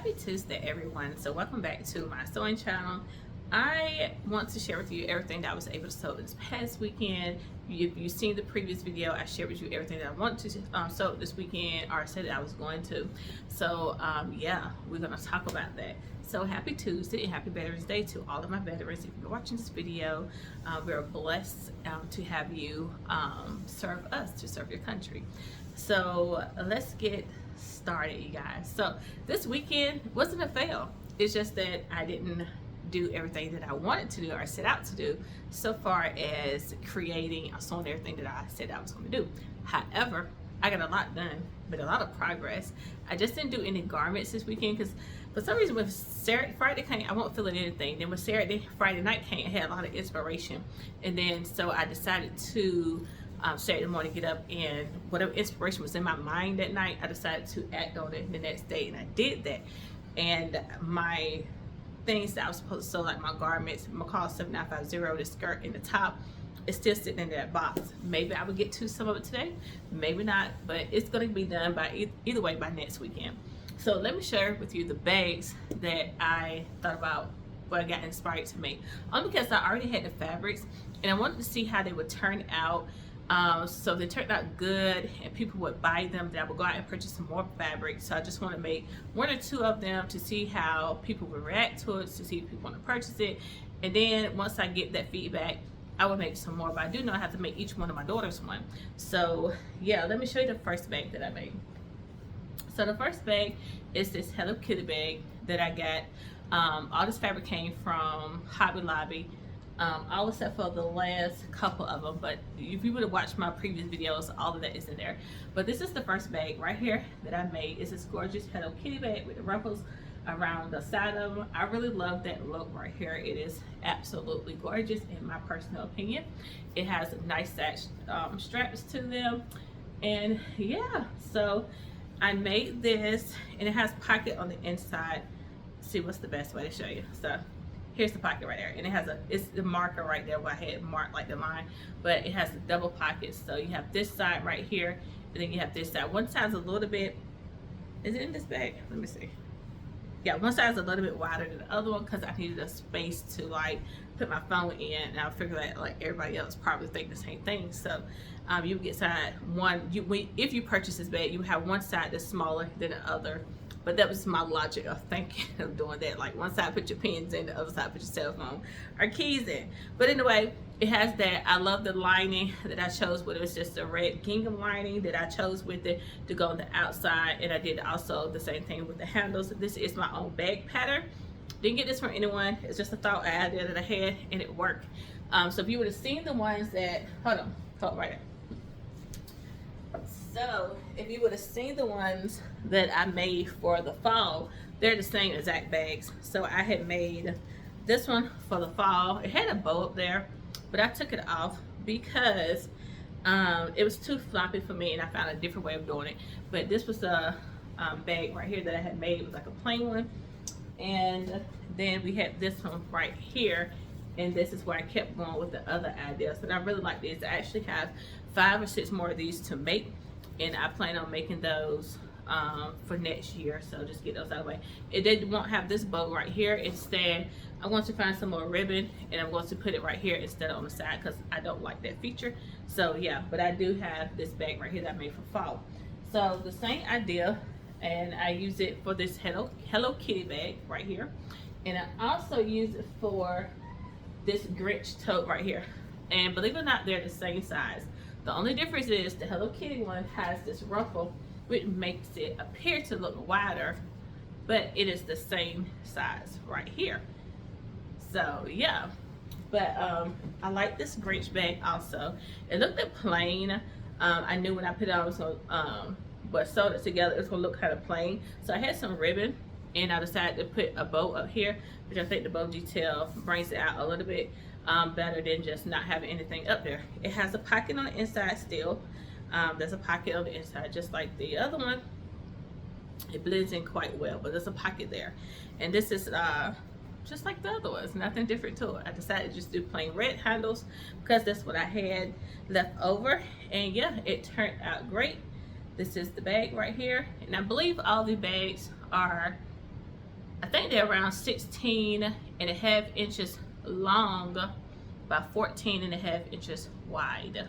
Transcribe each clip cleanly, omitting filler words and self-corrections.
Happy Tuesday, everyone. So welcome back to my sewing channel. I want to share with you everything that I was able to sew this past weekend. If you've seen the previous video, I shared with you everything that I want to sew this weekend, or said that I was going to. So yeah, we're going to talk about that. So happy Tuesday and happy Veterans Day to all of my veterans. If you're watching this video, we're blessed to have you serve us, to serve your country. So let's get started, you guys. So this weekend wasn't a fail. It's just that I didn't do everything that I wanted to do or set out to do so far as creating or sewing everything that I said I was going to do. However, I got a lot done, but a lot of progress. I just didn't do any garments this weekend because for some reason when Friday came, I wasn't feeling anything. Then when Friday night came, I had a lot of inspiration, and then so I decided to Saturday morning get up, and whatever inspiration was in my mind that night, I decided to act on it the next day, and I did that. And my things that I was supposed to sew, like my garments, McCall 7950, the skirt and the top, is still sitting in that box. Maybe I will get to some of it today, maybe not, but it's going to be done by either way by next weekend. So let me share with you the bags that I thought about, what I got inspired to make, only because I already had the fabrics and I wanted to see how they would turn out. So they turned out good and people would buy them, then I would go out and purchase some more fabric. So I just want to make one or two of them to see how people would react to it, to see if people want to purchase it. And then once I get that feedback, I will make some more, but I do know I have to make each one of my daughters one. So yeah, let me show you the first bag that I made. So the first bag is this Hello Kitty bag that I got. All this fabric came from Hobby Lobby. All except for the last couple of them, but if you would have watched my previous videos, all of that is in there. But this is the first bag right here that I made. It's this gorgeous Hello Kitty bag with the ruffles around the side of them. I really love that look right here. It is absolutely gorgeous in my personal opinion. It has nice straps to them, and yeah, so I made this, and it has pocket on the inside. Let's see what's the best way to show you. So here's the pocket right there, and it's the marker right there where I had marked like the line, but it has the double pockets. So you have this side right here, and then you have this side. One side's a little bit, is it in this bag? Let me see. Yeah, one side's a little bit wider than the other one because I needed a space to like put my phone in, and I figured that like everybody else probably think the same thing. So you get side one, if you purchase this bag, you have one side that's smaller than the other. But that was my logic of thinking of doing that. Like one side put your pens in, the other side put your cell phone or keys in. But anyway, it has that. I love the lining that I chose with it. Was just a red gingham lining that I chose with it to go on the outside. And I did also the same thing with the handles. This is my own bag pattern. Didn't get this from anyone. It's just a thought idea that I had, and it worked. So if you would have seen the ones that, hold right there. So if you would have seen the ones that I made for the fall, they're the same exact bags. So I had made this one for the fall. It had a bow up there, but I took it off because it was too floppy for me, and I found a different way of doing it. But this was a bag right here that I had made. It was like a plain one, and then we had this one right here, and this is where I kept going with the other ideas. And I really like this. I actually have 5 or 6 more of these to make, and I plan on making those for next year. So just get those out of the way. It won't have this bow right here. Instead, I'm going to find some more ribbon, and I'm going to put it right here instead of on the side because I don't like that feature. So yeah, but I do have this bag right here that I made for fall. So the same idea, and I use it for this Hello Kitty bag right here, and I also use it for this Grinch tote right here. And believe it or not, they're the same size. The only difference is the Hello Kitty one has this ruffle, which makes it appear to look wider, but it is the same size right here. So yeah, but I like this Grinch bag also. It looked plain. I knew when I put it on, so but sewed it together, it's gonna look kind of plain. So I had some ribbon, and I decided to put a bow up here, which I think the bow detail brings it out a little bit better than just not having anything up there. It has a pocket on the inside still. There's a pocket on the inside just like the other one. It blends in quite well, but there's a pocket there. And this is just like the other ones, nothing different to it. I decided to just do plain red handles because that's what I had left over, and yeah, it turned out great. This is the bag right here, and I believe all the bags are I think they're around 16 and a half inches long by 14 and a half inches wide.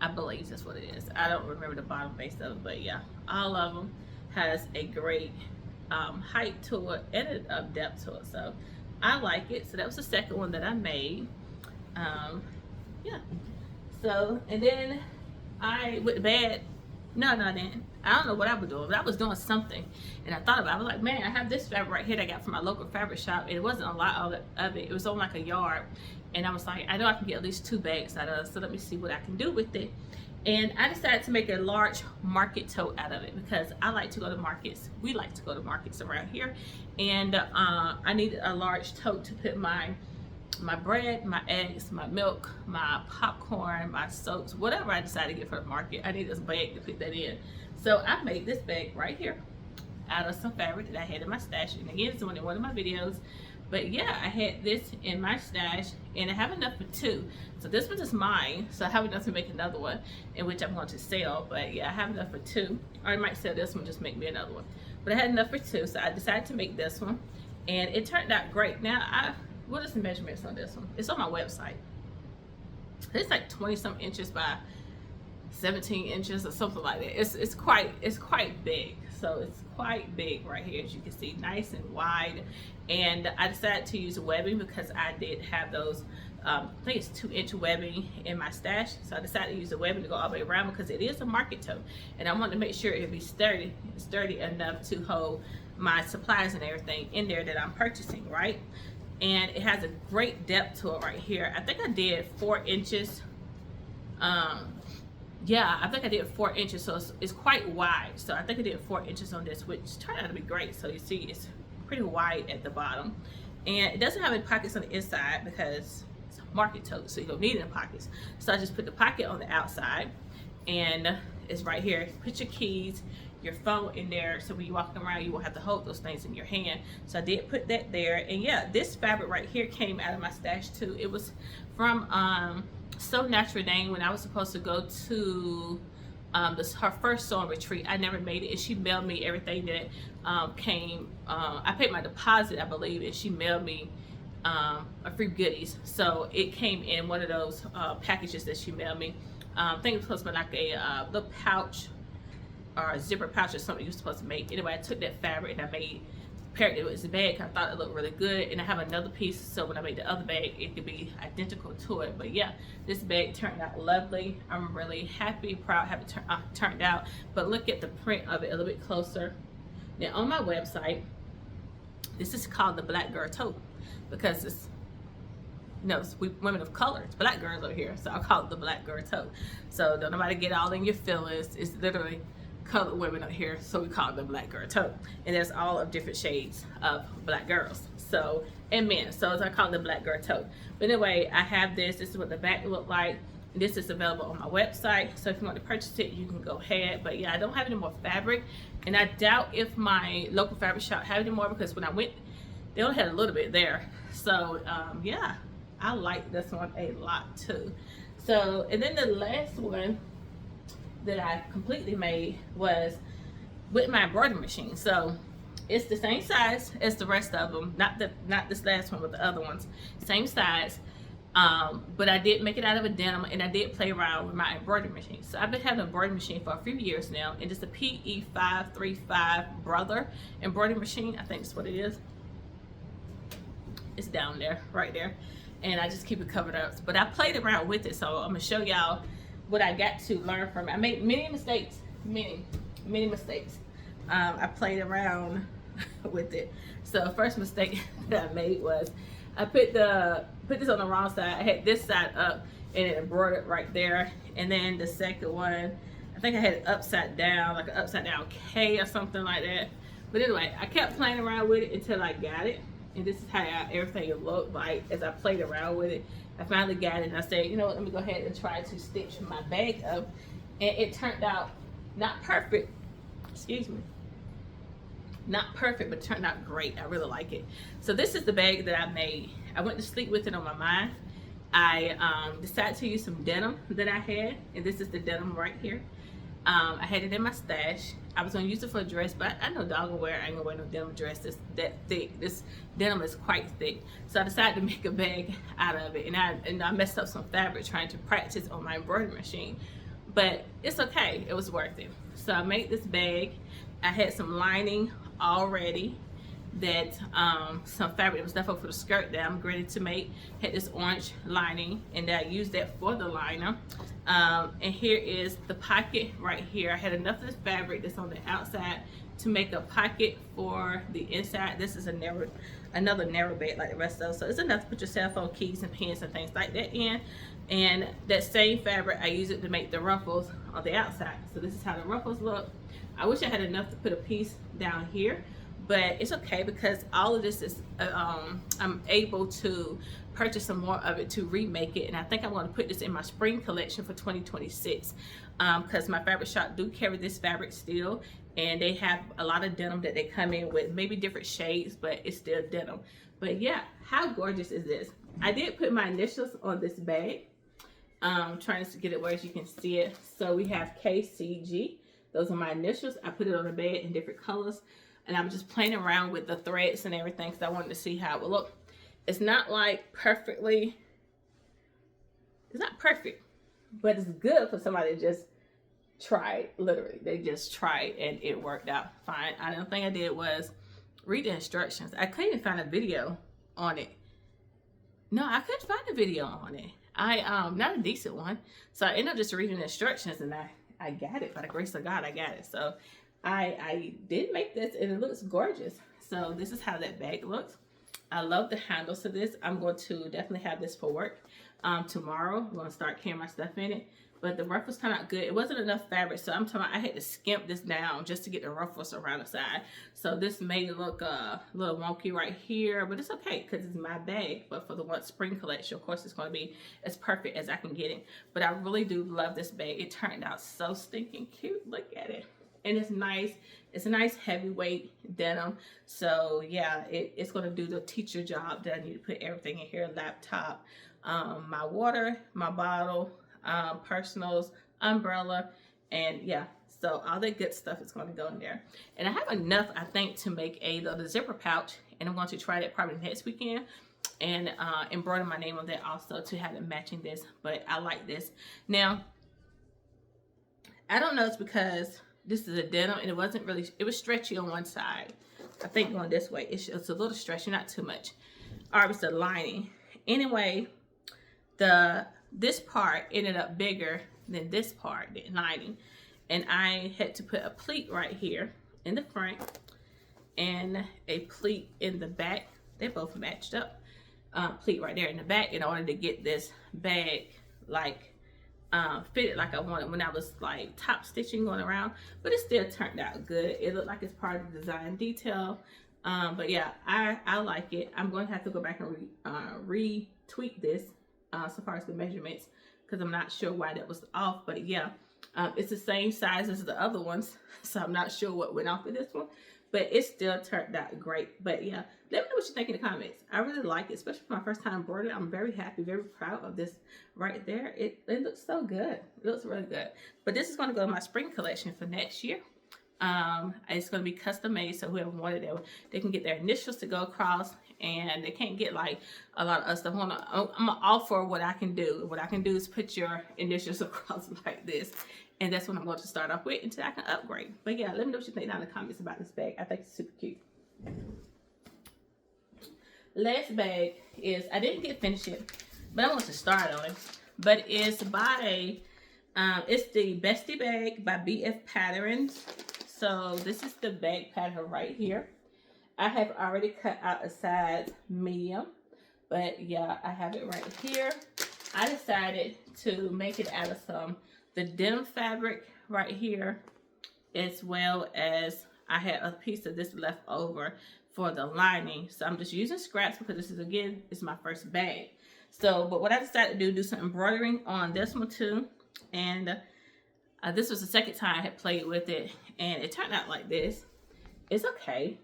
I believe that's what it is. I don't remember the bottom base of it, but yeah, all of them has a great height to it and a depth to it. So I like it. So that was the second one that I made. Yeah. So, and then I went to bed. No, I didn't. I don't know what I was doing, but I was doing something. And I thought about it. I was like, man, I have this fabric right here that I got from my local fabric shop. And it wasn't a lot of it. It was on like a yard. And I was like, I know I can get at least 2 bags out of it. So let me see what I can do with it. And I decided to make a large market tote out of it because I like to go to markets. We like to go to markets around here. And I needed a large tote to put my bread, my eggs, my milk, my popcorn, my soaps, whatever I decided to get for the market. I need this bag to put that in. So I made this bag right here out of some fabric that I had in my stash. And again, it's in one of my videos. But yeah, I had this in my stash and I have enough for 2. So this one is mine. So I have enough to make another one in which I'm going to sell. But yeah, I have enough for 2. Or I might sell this one, just make me another one. But I had enough for 2. So I decided to make this one. And it turned out great. Now, what is the measurements on this one? It's on my website. It's like 20 some inches by 17 inches or something like that. It's quite big. So it's quite big right here, as you can see, nice and wide. And I decided to use webbing because I did have those, I think it's 2-inch webbing in my stash. So I decided to use the webbing to go all the way around because it is a market tote. And I wanted to make sure it'd be sturdy enough to hold my supplies and everything in there that I'm purchasing, right? And it has a great depth to it right here. I think I did 4 inches. Yeah, I think I did 4 inches, so it's quite wide. So I think I did 4 inches on this, which turned out to be great. So you see it's pretty wide at the bottom. And it doesn't have any pockets on the inside because it's a market tote, so you don't need any pockets. So I just put the pocket on the outside, and it's right here. Put your keys, your phone in there, so when you're walking around you won't have to hold those things in your hand. So I did put that there. And yeah, this fabric right here came out of my stash too. It was from So Natural Dane when I was supposed to go to her first sewing retreat. I never made it, and she mailed me everything that came. I paid my deposit, I believe, and she mailed me a free goodies. So it came in one of those packages that she mailed me. I think it was supposed to be like a little pouch or a zipper pouch or something you're supposed to make. Anyway, I took that fabric and I paired it with this bag. I thought it looked really good, and I have another piece, so when I make the other bag, it could be identical to it. But yeah, this bag turned out lovely. I'm really happy, proud how it turned out. But look at the print of it a little bit closer. Now on my website, this is called the Black Girl Tote because it's, you know, we women of color, it's black girls over here, so I call it the Black Girl Tote. So don't nobody get all in your feelings. It's literally colored women up here, so we call it the Black Girl Tote. And there's all of different shades of black girls, so, and men, so I call it the Black Girl Tote. But anyway, I have this is what the back look like. This is available on my website, so if you want to purchase it, you can go ahead. But yeah, I don't have any more fabric, and I doubt if my local fabric shop have any more, because when I went, they only had a little bit there. So yeah, I like this one a lot too. So, and then the last one that I completely made was with my embroidery machine. So it's the same size as the rest of them, not this last one, but the other ones, same size. But I did make it out of a denim, and I did play around with my embroidery machine. So I've been having an embroidery machine for a few years now, and it's a PE535 Brother embroidery machine. I think that's what it is. It's down there, right there, and I just keep it covered up. But I played around with it, so I'm gonna show y'all what I got to learn from it. I made many mistakes, many mistakes. I played around with it. So first mistake that I made was I put this on the wrong side. I had this side up and it embroidered right there. And then the second one, I think I had it upside down, like an upside down K or something like that. But anyway, I kept playing around with it until I got it. And this is how everything looked like as I played around with it. I finally got it, and I said, you know what, let me go ahead and try to stitch my bag up. And it turned out not perfect, excuse me, not perfect, but it turned out great. I really like it. So this is the bag that I made. I went to sleep with it on my mind. I decided to use some denim that I had, and this is the denim right here. I had it in my stash, I was gonna use it for a dress, but I know doggone where I ain't gonna wear no denim dress that thick. This denim is quite thick, so I decided to make a bag out of it, and I messed up some fabric trying to practice on my embroidery machine, but it's okay. It was worth it. So I made this bag. I had some lining already, that some fabric that was left over for the skirt that I'm ready to make. Had this orange lining, and I used that for the liner. And here is the pocket right here. I had enough of this fabric that's on the outside to make a pocket for the inside. This is another narrow bag like the rest of those, so it's enough to put your cell phone, keys, and pens and things like that in. And that same fabric, I use it to make the ruffles on the outside. So this is how the ruffles look. I wish I had enough to put a piece down here, but it's okay because all of this is I'm able to purchase some more of it to remake it, and I think I'm going to put this in my spring collection for 2026 because my fabric shop do carry this fabric still, and they have a lot of denim that they come in with, maybe different shades, but it's still denim. But yeah, how gorgeous is this? I did put my initials on this bag, trying to get it where you can see it. So we have KCG. Those are my initials. I put it on the bag in different colors, and I'm just playing around with the threads and everything because I wanted to see how it would look. It's not like perfectly, it's not perfect, but it's good for somebody to just try it. Literally, they just tried and it worked out fine. I don't think I did was read the instructions. I couldn't even find a video on it. No, I couldn't find a video on it. Not a decent one. So I ended up just reading the instructions, and I got it. By the grace of God, I got it. So I did make this, and it looks gorgeous. So this is how that bag looks. I love the handles to this. I'm going to definitely have this for work tomorrow. I'm going to start carrying my stuff in it. But the ruffles turned out good. It wasn't enough fabric, so I'm talking about I had to skimp this down just to get the ruffles around the side. So this made it look a little wonky right here, but it's okay because it's my bag. But for the one spring collection, of course, it's going to be as perfect as I can get it. But I really do love this bag. It turned out so stinking cute. Look at it. And it's nice. It's a nice heavyweight denim. So yeah, it's going to do the teacher job that I need to put everything in here. Laptop, my water, my bottle, personals, umbrella, and yeah, so all that good stuff is going to go in there. And I have enough, I think, to make the zipper pouch, and I'm going to try that probably next weekend and embroider my name on that also to have it matching this. But I like this. Now, I don't know, it's because this is a denim and it wasn't really, it was stretchy on one side. I think going this way, it's a little stretchy, not too much. All right, it's the lining. Anyway, this part ended up bigger than this part, the lining, and I had to put a pleat right here in the front and a pleat in the back. They both matched up. Pleat right there in the back in order to get this bag like fitted like I wanted when I was like top stitching going around, but it still turned out good. It looked like it's part of the design detail. But yeah, I like it. I'm going to have to go back and retweak this so far as the measurements, because I'm not sure why that was off. But yeah, it's the same size as the other ones, so I'm not sure what went off with this one, but it still turned out great. But yeah, let me know what you think in the comments. I really like it, especially for my first time embroidering. I'm very happy, very proud of this right there. It looks so good. It looks really good. But this is going to go in my spring collection for next year. It's going to be custom made, so whoever wanted it, they can get their initials to go across, and they can't get like a lot of other stuff. I'm all for what I can do. What I can do is put your initials across like this, and that's what I'm going to start off with until I can upgrade. But yeah, let me know what you think down in the comments about this bag. I think it's super cute. Last bag is, I didn't get finished yet, but I want to start on it. But it's by it's the Bestie bag by BF Patterns. So this is the bag pattern right here. I have already cut out a size medium, but yeah, I have it right here. I decided to make it out of the denim fabric right here, as well as I had a piece of this left over for the lining. So I'm just using scraps because this is, again, it's my first bag. So, but what I decided to do some embroidering on this one too. And this was the second time I had played with it, and it turned out like this. It's okay.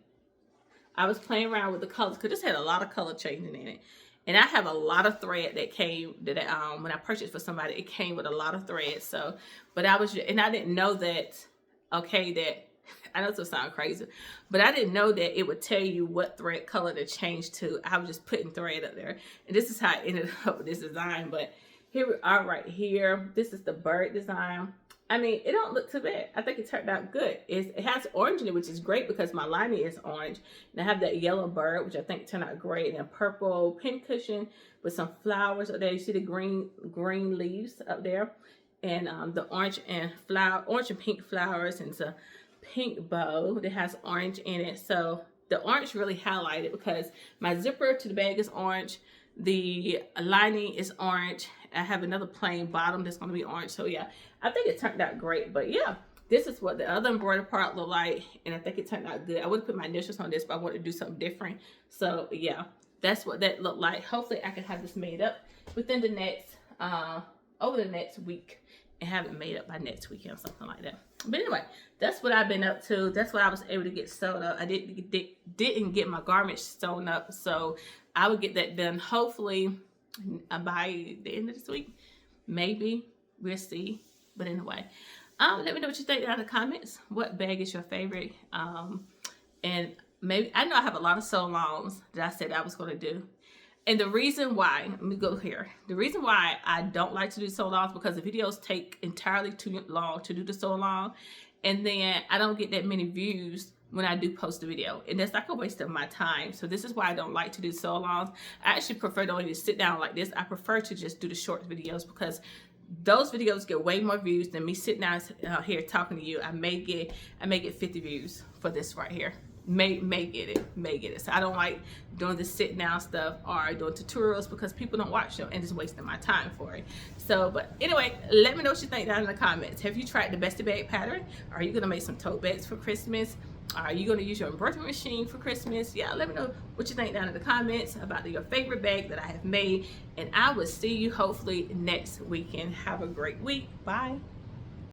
I was playing around with the colors because this had a lot of color changing in it. And I have a lot of thread that came, that when I purchased for somebody, it came with a lot of thread. So, but I didn't know that, okay, that I know it's gonna sound crazy, but I didn't know that it would tell you what thread color to change to. I was just putting thread up there, and this is how I ended up with this design. But here we are right here. This is the bird design. I mean, it don't look too bad. I think it turned out good. It has orange in it, which is great because my lining is orange. And I have that yellow bird, which I think turned out great. And a purple pincushion with some flowers up there. You see the green leaves up there. And the orange and pink flowers, and it's a pink bow that has orange in it. So the orange really highlighted because my zipper to the bag is orange. The lining is orange. I have another plain bottom that's going to be orange. So yeah, I think it turned out great. But yeah, this is what the other embroidered part looked like, and I think it turned out good. I would have put my initials on this, but I wanted to do something different. So yeah, that's what that looked like. Hopefully I can have this made up within the next over the next week, and have it made up by next weekend, something like that. But anyway, that's what I've been up to. That's what I was able to get sewed up. I didn't get my garments sewn up, so I will get that done hopefully by the end of this week. Maybe, we'll see. But anyway, let me know what you think down in the comments. What bag is your favorite? And maybe, I know I have a lot of sew-alongs that I said I was going to do. And the reason why, let me go here. The reason why I don't like to do sew-alongs because the videos take entirely too long to do the sew-along. And then I don't get that many views when I do post the video. And that's like a waste of my time. So this is why I don't like to do sew-alongs. I actually prefer to only sit down like this. I prefer to just do the short videos because those videos get way more views than me sitting down here talking to you. I may get 50 views for this right here. May get it. So I don't like doing the sit down stuff or doing tutorials because people don't watch them and it's wasting my time for it. So, but anyway, let me know what you think down in the comments. Have you tried the Bestie Bag pattern? Are you gonna make some tote bags for Christmas? Are you gonna use your embroidery machine for Christmas? Yeah, let me know what you think down in the comments about your favorite bag that I have made, and I will see you hopefully next weekend. Have a great week. Bye.